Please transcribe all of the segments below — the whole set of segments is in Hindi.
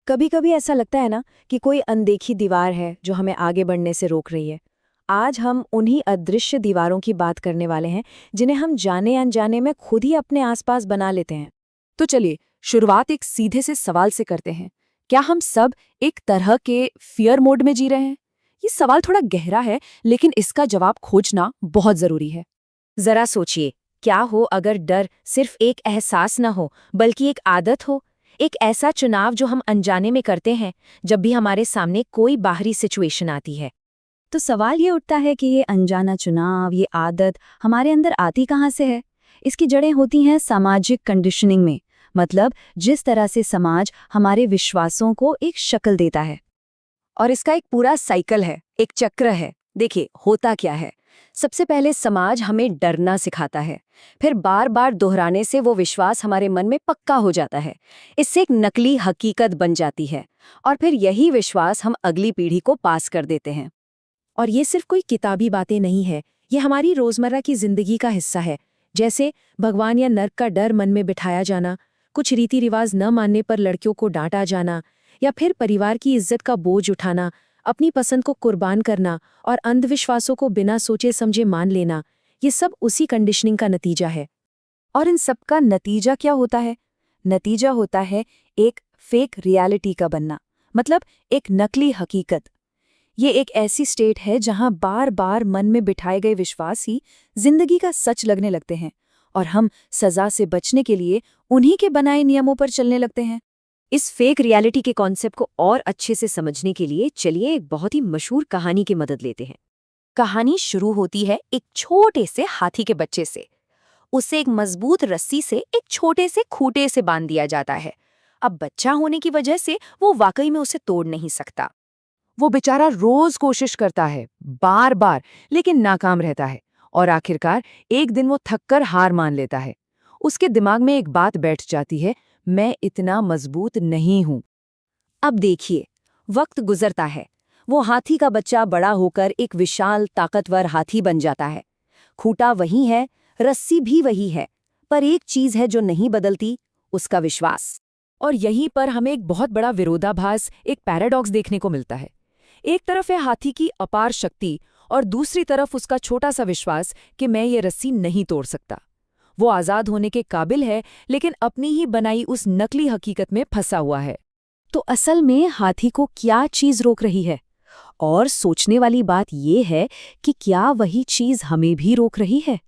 कभी कभी ऐसा लगता है ना कि कोई अनदेखी दीवार है जो हमें आगे बढ़ने से रोक रही है। आज हम उन्हीं अदृश्य दीवारों की बात करने वाले हैं जिन्हें हम जाने अनजाने में खुद ही अपने आसपास बना लेते हैं। तो चलिए शुरुआत एक सीधे से सवाल से करते हैं। क्या हम सब एक तरह के फियर मोड में जी रहे हैं? ये सवाल थोड़ा गहरा है, लेकिन इसका जवाब खोजना बहुत जरूरी है। जरा सोचिए, क्या हो अगर डर सिर्फ एक एहसास न हो बल्कि एक आदत हो, एक ऐसा चुनाव जो हम अनजाने में करते हैं जब भी हमारे सामने कोई बाहरी सिचुएशन आती है। तो सवाल ये उठता है कि ये अनजाना चुनाव, ये आदत हमारे अंदर आती कहाँ से है? इसकी जड़ें होती हैं सामाजिक कंडीशनिंग में, मतलब जिस तरह से समाज हमारे विश्वासों को एक शक्ल देता है। और इसका एक पूरा साइकिल है, एक चक्र है। देखिए होता क्या है। सबसे पहले समाज हमें डरना सिखाता है, फिर बार बार दोहराने से वो विश्वास हमारे मन में पक्का हो जाता है। इससे एक नकली हकीकत बन जाती है, और फिर यही विश्वास हम अगली पीढ़ी को पास कर देते हैं। और ये सिर्फ कोई किताबी बातें नहीं है, ये हमारी रोजमर्रा की जिंदगी का हिस्सा है। जैसे भगवान या नर्क का डर मन में बिठाया जाना, कुछ रीति रिवाज न मानने पर लड़कियों को डांटा जाना, या फिर परिवार की इज्जत का बोझ उठाना, अपनी पसंद को कुर्बान करना और अंधविश्वासों को बिना सोचे समझे मान लेना, ये सब उसी कंडीशनिंग का नतीजा है। और इन सब का नतीजा क्या होता है? नतीजा होता है एक फेक रियलिटी का बनना, मतलब एक नकली हकीकत। ये एक ऐसी स्टेट है जहां बार बार मन में बिठाए गए विश्वास ही जिंदगी का सच लगने लगते हैं, और हम सजा से बचने के लिए उन्हीं के बनाए नियमों पर चलने लगते हैं। इस फेक रियलिटी के कॉन्सेप्ट को और अच्छे से समझने के लिए चलिए एक बहुत ही मशहूर कहानी की मदद लेते हैं। कहानी शुरू होती है एक छोटे से हाथी के बच्चे से। उसे एक मजबूत रस्सी से एक छोटे से खूंटे से बांध दिया जाता है। अब बच्चा होने की वजह से वो वाकई में उसे तोड़ नहीं सकता। वो बेचारा रोज कोशिश करता है, बार बार, लेकिन नाकाम रहता है, और आखिरकार एक दिन वो थककर हार मान लेता है। उसके दिमाग में एक बात बैठ जाती है, मैं इतना मजबूत नहीं हूं। अब देखिए, वक्त गुजरता है, वो हाथी का बच्चा बड़ा होकर एक विशाल ताकतवर हाथी बन जाता है। खूंटा वही है, रस्सी भी वही है, पर एक चीज है जो नहीं बदलती, उसका विश्वास। और यहीं पर हमें एक बहुत बड़ा विरोधाभास, एक पैराडॉक्स देखने को मिलता है। एक तरफ है हाथी की अपार शक्ति, और दूसरी तरफ उसका छोटा सा विश्वास कि मैं ये रस्सी नहीं तोड़ सकता। वो आजाद होने के काबिल है, लेकिन अपनी ही बनाई उस नकली हकीकत में फंसा हुआ है। तो असल में हाथी को क्या चीज रोक रही है? और सोचने वाली बात यह है कि क्या वही चीज हमें भी रोक रही है?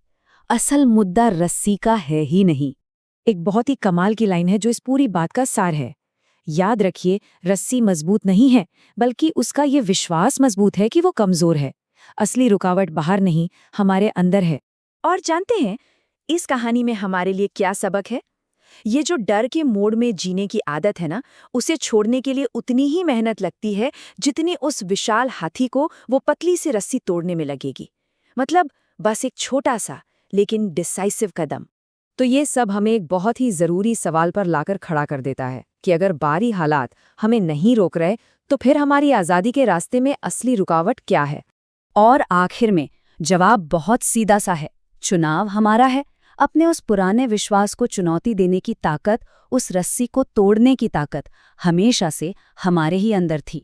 असल मुद्दा रस्सी का है ही नहीं। एक बहुत ही कमाल की लाइन है जो इस पूरी बात का सार है। याद रखिए, रस्सी मजबूत नहीं है, बल्कि उसका ये विश्वास मजबूत है कि वो कमजोर है। असली रुकावट बाहर नहीं, हमारे अंदर है। और जानते हैं इस कहानी में हमारे लिए क्या सबक है? ये जो डर के मोड में जीने की आदत है ना, उसे छोड़ने के लिए उतनी ही मेहनत लगती है जितनी उस विशाल हाथी को वो पतली सी रस्सी तोड़ने में लगेगी। मतलब बस एक छोटा सा लेकिन डिसाइसिव कदम। तो ये सब हमें एक बहुत ही जरूरी सवाल पर लाकर खड़ा कर देता है कि अगर बाहरी हालात हमें नहीं रोक रहे, तो फिर हमारी आज़ादी के रास्ते में असली रुकावट क्या है? और आखिर में जवाब बहुत सीधा सा है, चुनाव हमारा है। अपने उस पुराने विश्वास को चुनौती देने की ताकत, उस रस्सी को तोड़ने की ताकत हमेशा से हमारे ही अंदर थी।